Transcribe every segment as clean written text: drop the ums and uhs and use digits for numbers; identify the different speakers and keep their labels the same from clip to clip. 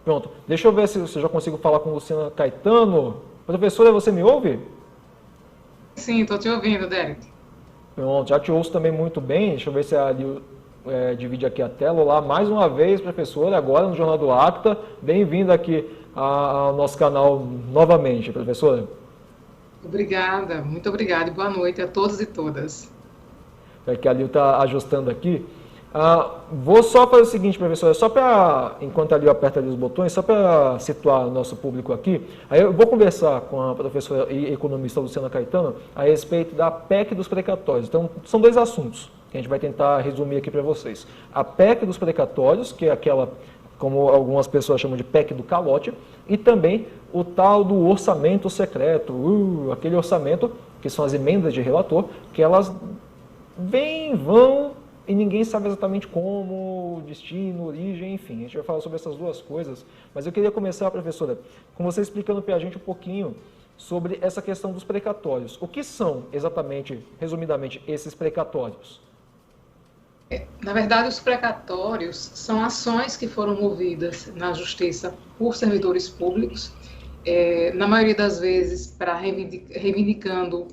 Speaker 1: Pronto. Deixa eu ver se eu já consigo falar com Luciana Caetano. Professora, você me ouve?
Speaker 2: Sim, estou te ouvindo, Derek.
Speaker 1: Pronto, já te ouço também muito bem. Deixa eu ver se a Lil divide aqui a tela. Olá, mais uma vez, professora, agora no Jornal do Acta. Bem-vinda aqui ao nosso canal novamente, professora.
Speaker 2: Obrigada, muito obrigada e boa noite a todos e todas.
Speaker 1: É que a Lil está ajustando aqui. Vou só fazer o seguinte, professora, só para, enquanto a Lil aperta ali os botões, só para situar o nosso público aqui, aí eu vou conversar com a professora e economista Luciana Caetano a respeito da PEC dos precatórios. Então, são dois assuntos que a gente vai tentar resumir aqui para vocês. A PEC dos precatórios, que é aquela, como algumas pessoas chamam de PEC do calote, e também o tal do orçamento secreto, aquele orçamento, que são as emendas de relator, que elas vêm, vão, e ninguém sabe exatamente como, destino, origem, enfim. A gente vai falar sobre essas duas coisas, mas eu queria começar, professora, com você explicando para a gente um pouquinho sobre essa questão dos precatórios. O que são exatamente, resumidamente, esses precatórios?
Speaker 2: Na verdade, os precatórios são ações que foram movidas na Justiça por servidores públicos, na maioria das vezes para reivindicando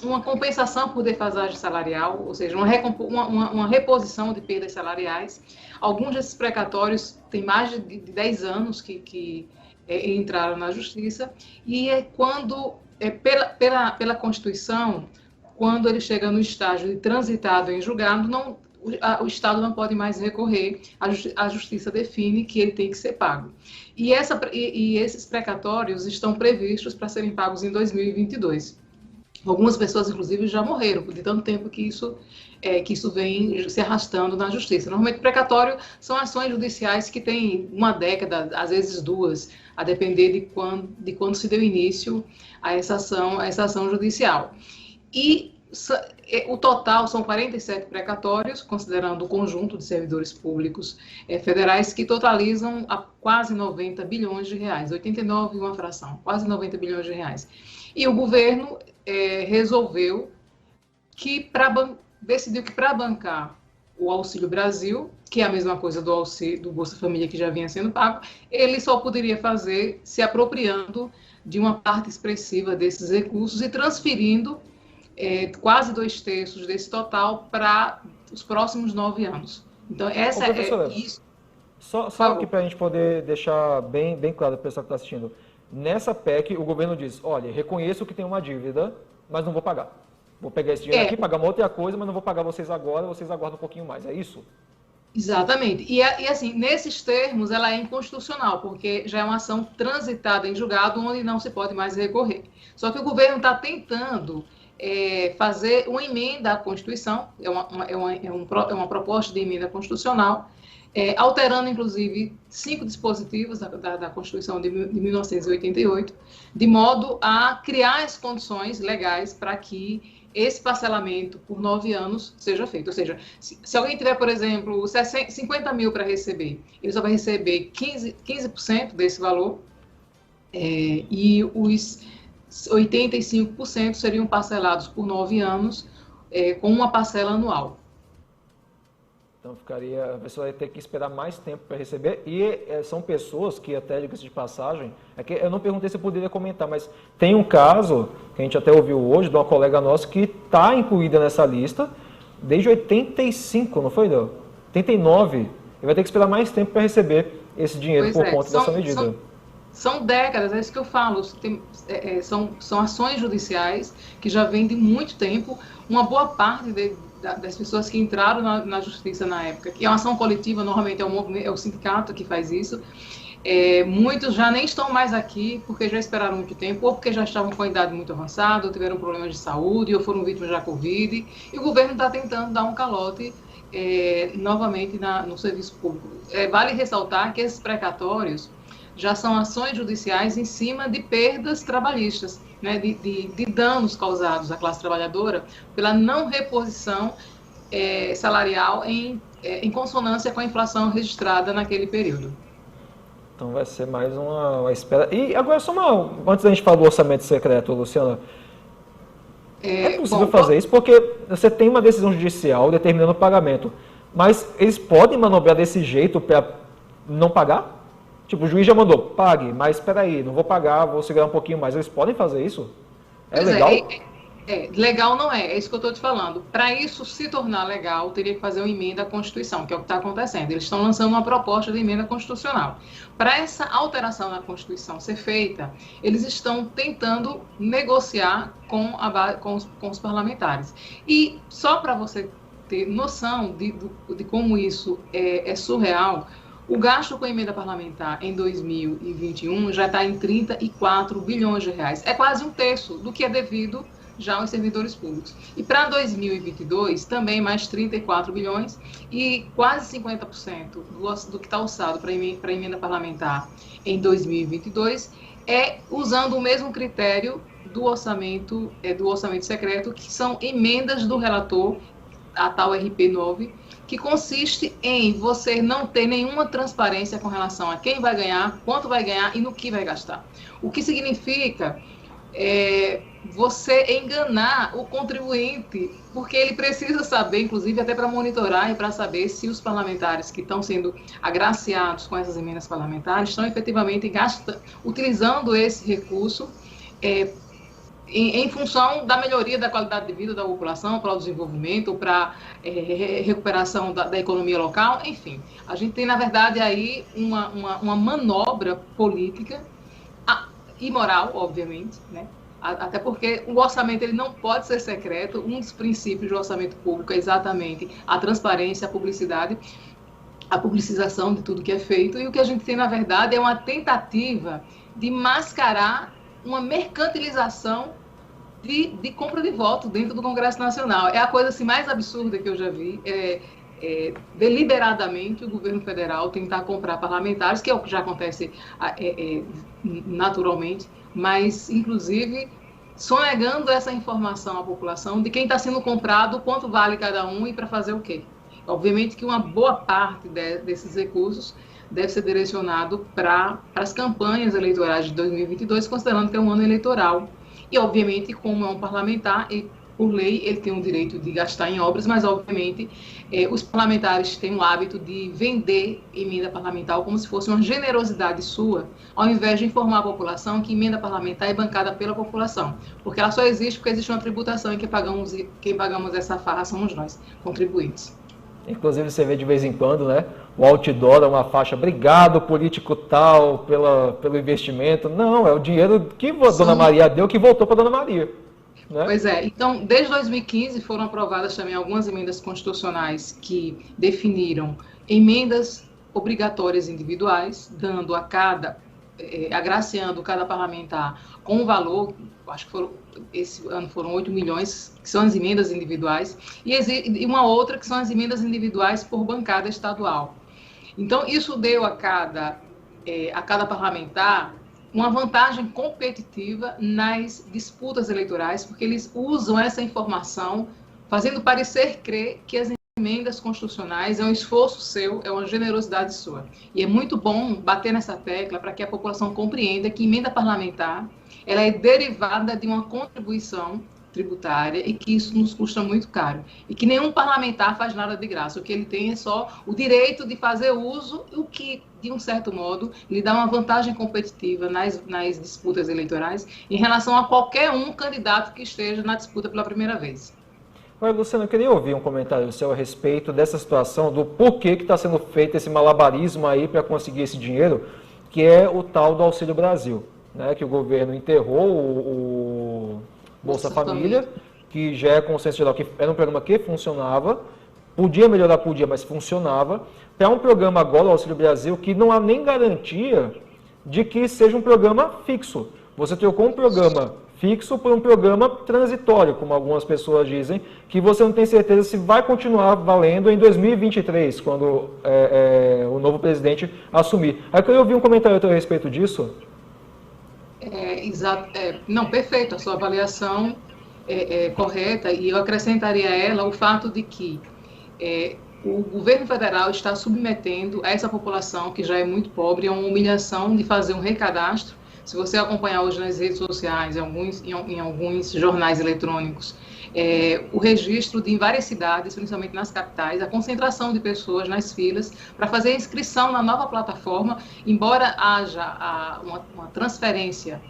Speaker 2: uma compensação por defasagem salarial, ou seja, uma reposição de perdas salariais. Alguns desses precatórios têm mais de 10 anos que entraram na Justiça, e pela Constituição, quando ele chega no estágio de transitado em julgado, o Estado não pode mais recorrer, a Justiça define que ele tem que ser pago. E esses precatórios estão previstos para serem pagos em 2022. Algumas pessoas, inclusive, já morreram, de tanto tempo que isso vem se arrastando na Justiça. Normalmente, precatório são ações judiciais que têm uma década, às vezes duas, a depender de quando se deu início a essa ação judicial. E o total são 47 precatórios, considerando o conjunto de servidores públicos federais, que totalizam a quase 90 bilhões de reais, 89 e uma fração, quase 90 bilhões de reais. E o governo resolveu decidiu que para bancar o Auxílio Brasil, que é a mesma coisa do Bolsa Família que já vinha sendo pago, ele só poderia fazer se apropriando de uma parte expressiva desses recursos e transferindo quase 2/3 desse total para os próximos 9 anos. Então, isso.
Speaker 1: Só aqui para a gente poder deixar bem claro para o pessoal que está assistindo. Nessa PEC, o governo diz, olha, reconheço que tem uma dívida, mas não vou pagar. Vou pegar esse dinheiro aqui, pagar uma outra coisa, mas não vou pagar vocês agora, vocês aguardam um pouquinho mais. É isso?
Speaker 2: Exatamente. E assim, nesses termos, ela é inconstitucional, porque já é uma ação transitada em julgado, onde não se pode mais recorrer. Só que o governo está tentando fazer uma emenda à Constituição, é uma proposta de emenda constitucional, alterando, inclusive, 5 dispositivos da Constituição de 1988, de modo a criar as condições legais para que esse parcelamento por 9 anos seja feito. Ou seja, se alguém tiver, por exemplo, 50 mil para receber, ele só vai receber 15% desse valor, e os 85% seriam parcelados por 9 anos, com uma parcela anual.
Speaker 1: Então a pessoa vai ter que esperar mais tempo para receber, e são pessoas que, até diga-se de passagem, eu não perguntei se eu poderia comentar, mas tem um caso, que a gente até ouviu hoje, de uma colega nossa, que está incluída nessa lista desde 85, não foi, Del? 89, e vai ter que esperar mais tempo para receber esse dinheiro por conta dessa medida.
Speaker 2: São décadas, é isso que eu falo, são ações judiciais que já vêm de muito tempo. Uma boa parte das pessoas que entraram na justiça na época, que é uma ação coletiva, normalmente é o sindicato que faz isso, muitos já nem estão mais aqui porque já esperaram muito tempo, ou porque já estavam com a idade muito avançada, ou tiveram problemas de saúde, ou foram vítimas da Covid, e o governo está tentando dar um calote novamente no serviço público. Vale ressaltar que esses precatórios já são ações judiciais em cima de perdas trabalhistas, né, de danos causados à classe trabalhadora pela não reposição salarial em consonância com a inflação registrada naquele período.
Speaker 1: Então vai ser mais uma espera. E agora antes da gente falar do orçamento secreto, Luciana, é possível fazer isso porque você tem uma decisão judicial determinando o pagamento, Mas eles podem manobrar desse jeito para não pagar? Tipo, o juiz já mandou, pague, mas espera aí, não vou pagar, vou segurar um pouquinho mais. Eles podem fazer isso? É
Speaker 2: Pois
Speaker 1: legal?
Speaker 2: legal não é isso que eu estou te falando. Para isso se tornar legal, teria que fazer uma emenda à Constituição, que é o que está acontecendo. Eles estão lançando uma proposta de emenda constitucional. Para essa alteração na Constituição ser feita, eles estão tentando negociar com os parlamentares. E só para você ter noção de como isso é surreal, o gasto com a emenda parlamentar em 2021 já está em 34 bilhões de reais. É quase um terço do que é devido já aos servidores públicos. E para 2022, também mais 34 bilhões e quase 50% do que está orçado para a emenda parlamentar em 2022 é usando o mesmo critério do orçamento secreto, que são emendas do relator, a tal RP9, que consiste em você não ter nenhuma transparência com relação a quem vai ganhar, quanto vai ganhar e no que vai gastar. O que significa você enganar o contribuinte, porque ele precisa saber, inclusive até para monitorar e para saber se os parlamentares que estão sendo agraciados com essas emendas parlamentares estão efetivamente utilizando esse recurso em função da melhoria da qualidade de vida da população, para o desenvolvimento, para recuperação da economia local, enfim. A gente tem, na verdade, aí uma manobra política imoral, obviamente, né? Até porque o orçamento ele não pode ser secreto. Um dos princípios do orçamento público é exatamente a transparência, a publicidade, a publicização de tudo que é feito. E o que a gente tem, na verdade, é uma tentativa de mascarar uma mercantilização de compra de voto dentro do Congresso Nacional. É a coisa assim, mais absurda que eu já vi. Deliberadamente o governo federal tentar comprar parlamentares, que é o que já acontece naturalmente, mas inclusive sonegando essa informação à população de quem está sendo comprado, quanto vale cada um e para fazer o quê. Obviamente que uma boa parte desses recursos deve ser direcionado para as campanhas eleitorais de 2022, considerando que é um ano eleitoral. E, obviamente, como é um parlamentar, por lei, ele tem o direito de gastar em obras, mas, obviamente, os parlamentares têm o hábito de vender emenda parlamentar como se fosse uma generosidade sua, ao invés de informar a população que emenda parlamentar é bancada pela população, porque ela só existe porque existe uma tributação e quem pagamos essa farra somos nós, contribuintes.
Speaker 1: Inclusive, você vê de vez em quando, né? O outdoor é uma faixa, obrigado, político tal, pelo investimento. Não, é o dinheiro que a Dona Maria deu que voltou para Dona Maria. Né?
Speaker 2: Pois é, então, desde 2015 foram aprovadas também algumas emendas constitucionais que definiram emendas obrigatórias individuais, dando a agraciando cada parlamentar com um valor, acho que esse ano foram 8 milhões, que são as emendas individuais, e uma outra que são as emendas individuais por bancada estadual. Então, isso deu a cada parlamentar uma vantagem competitiva nas disputas eleitorais, porque eles usam essa informação, fazendo parecer crer que as emendas constitucionais é um esforço seu, é uma generosidade sua. E é muito bom bater nessa tecla para que a população compreenda que emenda parlamentar ela é derivada de uma contribuição tributária e que isso nos custa muito caro. E que nenhum parlamentar faz nada de graça. O que ele tem é só o direito de fazer uso, o que, de um certo modo, lhe dá uma vantagem competitiva nas disputas eleitorais em relação a qualquer candidato que esteja na disputa pela primeira vez.
Speaker 1: Agora, Luciano, eu queria ouvir um comentário seu a respeito dessa situação, do porquê que está sendo feito esse malabarismo aí para conseguir esse dinheiro, que é o tal do Auxílio Brasil, né? Que o governo enterrou o Bolsa Família, que já é consenso geral, que era um programa que funcionava, podia melhorar, mas funcionava, para um programa agora, o Auxílio Brasil, que não há nem garantia de que seja um programa fixo. Você trocou um programa fixo por um programa transitório, como algumas pessoas dizem, que você não tem certeza se vai continuar valendo em 2023, quando o novo presidente assumir. Aí eu queria ouvir um comentário a respeito disso.
Speaker 2: Exato. Não, perfeito, a sua avaliação é correta, e eu acrescentaria a ela o fato de que o governo federal está submetendo a essa população, que já é muito pobre, a uma humilhação de fazer um recadastro, Se você acompanhar hoje nas redes sociais, em alguns jornais eletrônicos, o registro de em várias cidades, principalmente nas capitais, a concentração de pessoas nas filas para fazer a inscrição na nova plataforma, embora haja uma transferência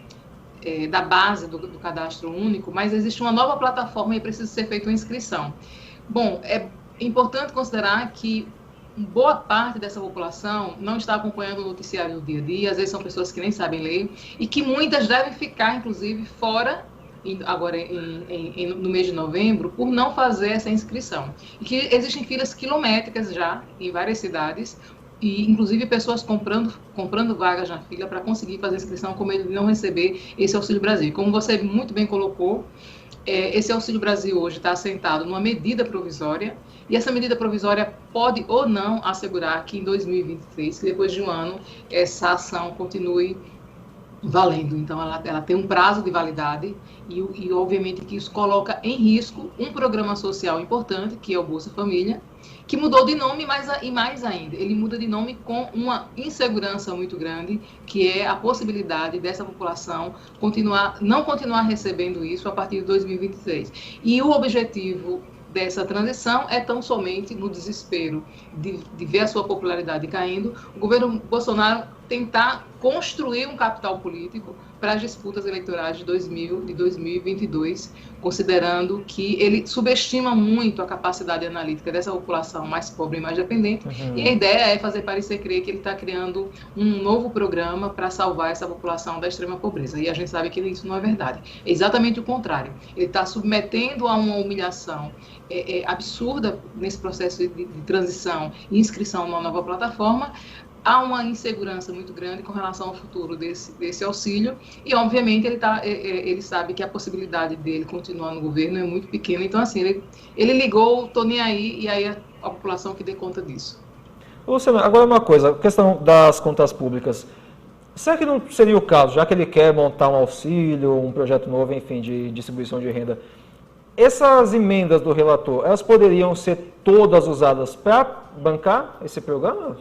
Speaker 2: da base do cadastro único, mas existe uma nova plataforma e precisa ser feita uma inscrição. Bom, é importante considerar que boa parte dessa população não está acompanhando o noticiário do dia a dia, às vezes são pessoas que nem sabem ler, e que muitas devem ficar, inclusive, fora, agora no mês de novembro, por não fazer essa inscrição. E que existem filas quilométricas já em várias cidades, e inclusive pessoas comprando vagas na fila para conseguir fazer a inscrição com medo de não receber esse Auxílio Brasil. Como você muito bem colocou, esse Auxílio Brasil hoje está assentado numa medida provisória, e essa medida provisória pode ou não assegurar que em 2023, que depois de um ano, essa ação continue valendo. Então, ela tem um prazo de validade e, obviamente, que isso coloca em risco um programa social importante, que é o Bolsa Família, que mudou de nome, e mais ainda, ele muda de nome com uma insegurança muito grande, que é a possibilidade dessa população não continuar recebendo isso a partir de 2023. E o objetivo dessa transição é tão somente no desespero de ver a sua popularidade caindo, o governo Bolsonaro tentar construir um capital político para as disputas eleitorais de 2022, considerando que ele subestima muito a capacidade analítica dessa população mais pobre e mais dependente, e a ideia é fazer parecer crer que ele está criando um novo programa para salvar essa população da extrema pobreza, e a gente sabe que isso não é verdade, é exatamente o contrário, ele está submetendo a uma humilhação absurda nesse processo de transição e inscrição numa nova plataforma. Há uma insegurança muito grande com relação ao futuro desse auxílio e, obviamente, ele sabe que a possibilidade dele continuar no governo é muito pequena. Então, assim, ele ligou, tô nem aí, e aí a população que dê conta disso.
Speaker 1: Luciana, agora uma coisa, a questão das contas públicas. Será que não seria o caso, já que ele quer montar um auxílio, um projeto novo, enfim, de distribuição de renda, essas emendas do relator, elas poderiam ser todas usadas para bancar esse programa?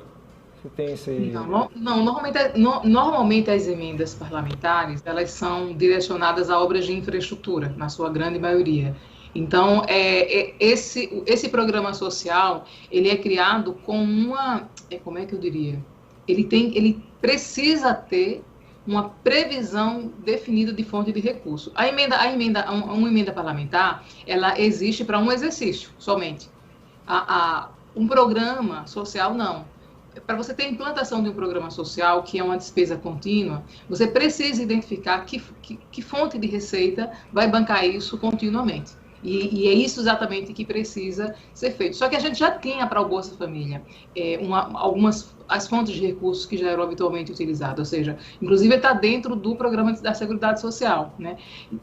Speaker 1: Tem esse...
Speaker 2: Não, normalmente as emendas parlamentares, elas são direcionadas a obras de infraestrutura, na sua grande maioria. Então, esse programa social, ele é criado com como é que eu diria? Ele precisa ter uma previsão definida de fonte de recurso. Uma emenda parlamentar, ela existe para um exercício somente. Um programa social, não. Para você ter a implantação de um programa social, que é uma despesa contínua, você precisa identificar que fonte de receita vai bancar isso continuamente. E é isso exatamente que precisa ser feito. Só que a gente já tinha para o Bolsa Família as fontes de recursos que já eram habitualmente utilizadas, ou seja, inclusive está dentro do programa da Seguridade Social, né?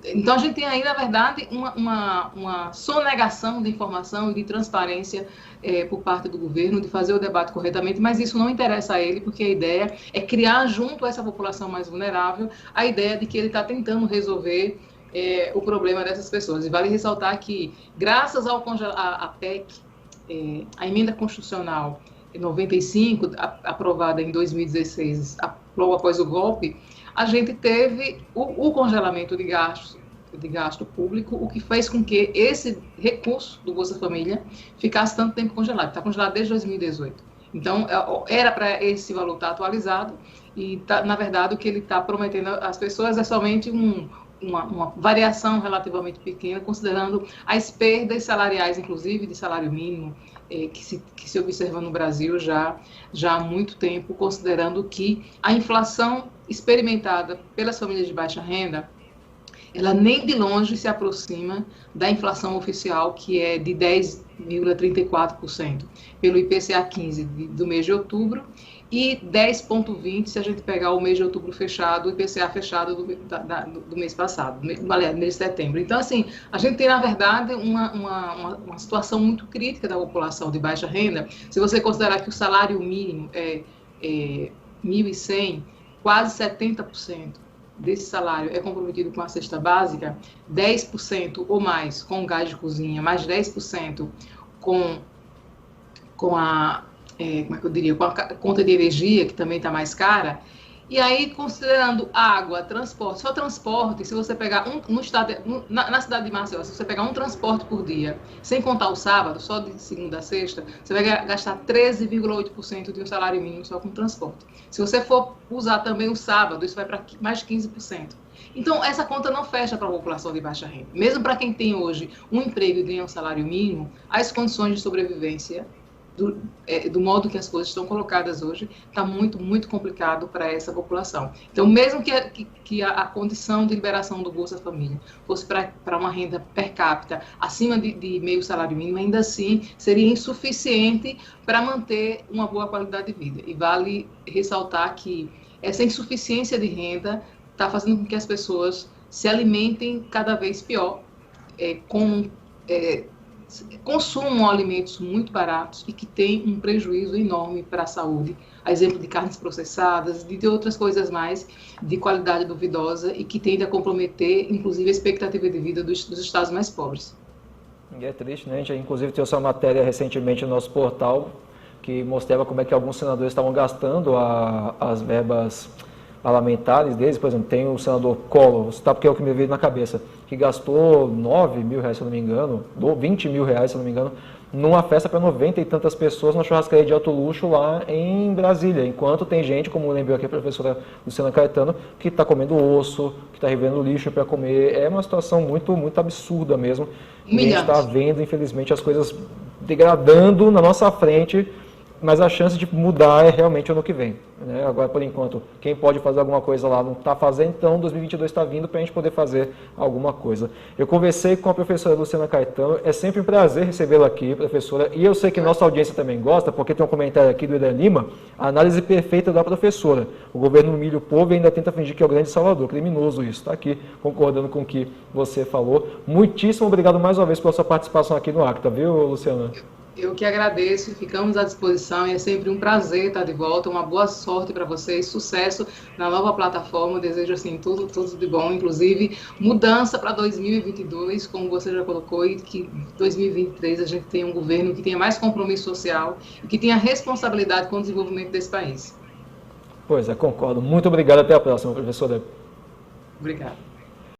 Speaker 2: Então a gente tem aí, na verdade, uma sonegação de informação e de transparência por parte do governo, de fazer o debate corretamente, mas isso não interessa a ele, porque a ideia é criar junto a essa população mais vulnerável a ideia de que ele está tentando resolver o problema dessas pessoas. E vale ressaltar que, graças à PEC, a emenda constitucional 95, aprovada em 2016, logo após o golpe, a gente teve o congelamento de gasto público, o que fez com que esse recurso do Bolsa Família ficasse tanto tempo congelado. Está congelado desde 2018. Então, era para esse valor estar atualizado e, na verdade, o que ele está prometendo às pessoas é somente uma variação relativamente pequena, considerando as perdas salariais, inclusive de salário mínimo, que se observa no Brasil já há muito tempo, considerando que a inflação experimentada pelas famílias de baixa renda, ela nem de longe se aproxima da inflação oficial, que é de 10,34%, pelo IPCA 15 do mês de outubro, e 10,20% se a gente pegar o mês de outubro fechado, o IPCA fechado do mês passado, mês de setembro. Então, assim, a gente tem, na verdade, uma situação muito crítica da população de baixa renda. Se você considerar que o salário mínimo é 1.100, quase 70% desse salário é comprometido com a cesta básica, 10% ou mais com gás de cozinha, mais 10% com a como é que eu diria, com a conta de energia, que também está mais cara, E aí, considerando água, transporte, só transporte, se você pegar no estado, na cidade de Maceió, se você pegar um transporte por dia, sem contar o sábado, só de segunda a sexta, você vai gastar 13,8% de um salário mínimo só com transporte. Se você for usar também o sábado, isso vai para mais de 15%. Então, essa conta não fecha para a população de baixa renda. Mesmo para quem tem hoje um emprego e ganha um salário mínimo, as condições de sobrevivência do modo que as coisas estão colocadas hoje, está muito, muito complicado para essa população. Então, mesmo que a condição de liberação do Bolsa Família fosse para uma renda per capita acima de meio salário mínimo, ainda assim seria insuficiente para manter uma boa qualidade de vida. E vale ressaltar que essa insuficiência de renda está fazendo com que as pessoas se alimentem cada vez pior, consumam alimentos muito baratos e que têm um prejuízo enorme para a saúde, a exemplo de carnes processadas, de outras coisas mais de qualidade duvidosa e que tende a comprometer, inclusive, a expectativa de vida dos estados mais pobres.
Speaker 1: E é triste, né? A gente, inclusive, tem essa matéria recentemente no nosso portal que mostrava como é que alguns senadores estavam gastando as verbas parlamentares deles. Por exemplo, tem o senador Collor, tá, porque é o que me veio na cabeça, que gastou 9 mil reais, se eu não me engano, 20 mil reais, se eu não me engano, numa festa para 90 e tantas pessoas, numa churrascaria de alto luxo lá em Brasília, enquanto tem gente, como lembrou aqui a professora Luciana Caetano, que está comendo osso, que está revendo lixo para comer. É uma situação muito, muito absurda mesmo. E a gente está vendo, infelizmente, as coisas degradando na nossa frente, mas a chance de mudar é realmente ano que vem, né? Agora, por enquanto, quem pode fazer alguma coisa lá não está fazendo, então 2022 está vindo para a gente poder fazer alguma coisa. Eu conversei com a professora Luciana Caetano, é sempre um prazer recebê-la aqui, professora, e eu sei que nossa audiência também gosta, porque tem um comentário aqui do Eder Lima, a análise perfeita da professora. O governo humilha o povo e ainda tenta fingir que é o grande salvador. Criminoso isso, está aqui concordando com o que você falou. Muitíssimo obrigado mais uma vez pela sua participação aqui no Acta, viu, Luciana?
Speaker 2: Eu que agradeço, ficamos à disposição e é sempre um prazer estar de volta. Uma boa sorte para vocês, sucesso na nova plataforma. Eu desejo assim tudo de bom, inclusive mudança para 2022, como você já colocou, e que 2023 a gente tenha um governo que tenha mais compromisso social e que tenha responsabilidade com o desenvolvimento desse país.
Speaker 1: Pois é, concordo. Muito obrigado, até a próxima, professora.
Speaker 2: Obrigada.